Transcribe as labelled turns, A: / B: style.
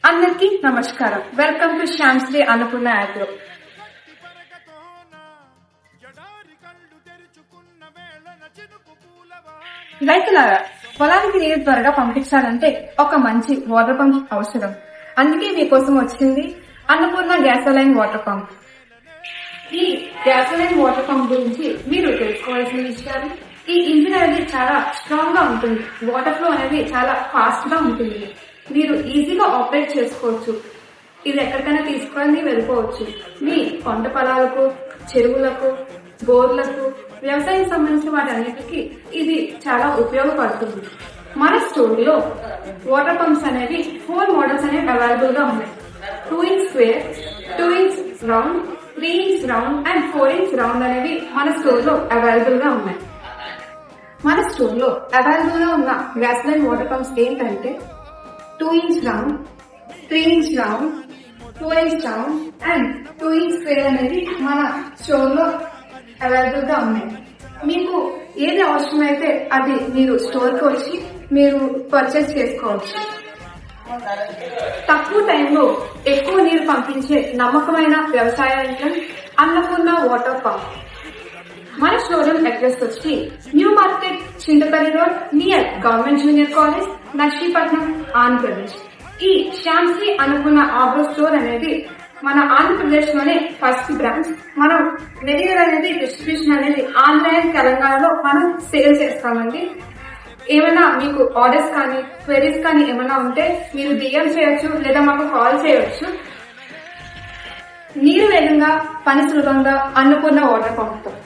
A: అందరికీ నమస్కారం. Welcome to Shyamshree Annapurna agro. రైతులారా, పొలానికి నీరు త్వరగా పంపించాలంటే ఒక మంచి వాటర్ పంప్ అవసరం. అందుకే మీకోసం వచ్చింది అన్నపూర్ణ గ్యాసోలైన్ వాటర్ పంప్. ఈ గ్యాసోలైన్ వాటర్ పంప్ గురించి మీరు తెలుసుకోవాల్సిన విషయాలు: ఈ ఇంజిన్ అనేది చాలా స్ట్రాంగ్ గా ఉంటుంది, వాటర్ ఫ్లో అనేది చాలా ఫాస్ట్ గా ఉంటుంది, మీరు ఈజీగా ఆపరేట్ చేసుకోవచ్చు, ఇది ఎక్కడికైనా తీసుకొని వెళ్ళిపోవచ్చు. మీ పంట పొలాలకు, చెరువులకు, బోర్లకు, వ్యవసాయం సంబంధించిన వాటన్నిటికీ ఇది చాలా ఉపయోగపడుతుంది. మన స్టోర్ లో వాటర్ పంప్స్ అనేవి 4 మోడల్స్ అనేవి అవైలబుల్ గా ఉన్నాయి. 2 inch square, 2 inch round, 3 inch round and 4 inch round అనేవి మన స్టోర్ లో అవైలబుల్ గా ఉన్నాయి. మన స్టోర్ లో అవైలబుల్ గా ఉన్న గ్యాసోలైన్ వాటర్ పంప్స్ ఏంటంటే 2 inch round, 3 inch round, 4 inch round and 2 inch square అనేది మన స్టోర్ లో అవైలబుల్ గా ఉన్నాయి. మీకు ఏది అవసరమైతే అది మీరు స్టోర్ కి వచ్చి మీరు పర్చేస్ చేసుకోవచ్చు. తక్కువ టైంలో ఎక్కువ నీరు పంపించే నమ్మకమైన వ్యవసాయ యంత్రం అన్నపూర్ణ వాటర్ పంప్. మన షోరూమ్ అడ్రస్ వచ్చి new market, Chintapalli road, near government junior college, Narsipatnam, Andhra Pradesh. ఈ శ్యామ్శ్రీ అన్నపూర్ణ ఆగ్రో స్టోర్ అనేది మన ఆంధ్రప్రదేశ్ లోనే ఫస్ట్ బ్రాంచ్. మనం మెటీరియల్ అనేది డిస్ట్రిబ్యూషన్ అనేది ఆంధ్ర అండ్ తెలంగాణలో మనం సేల్ చేస్తామండి. ఏమైనా మీకు ఆర్డర్స్ కానీ క్వెరీస్ కానీ ఏమైనా ఉంటే మీరు DM చేయొచ్చు లేదా మాకు కాల్ చేయొచ్చు. నీరు వేగంగా, పని సులభంగా అన్నపూర్ణ వాటర్ పంపుతాం.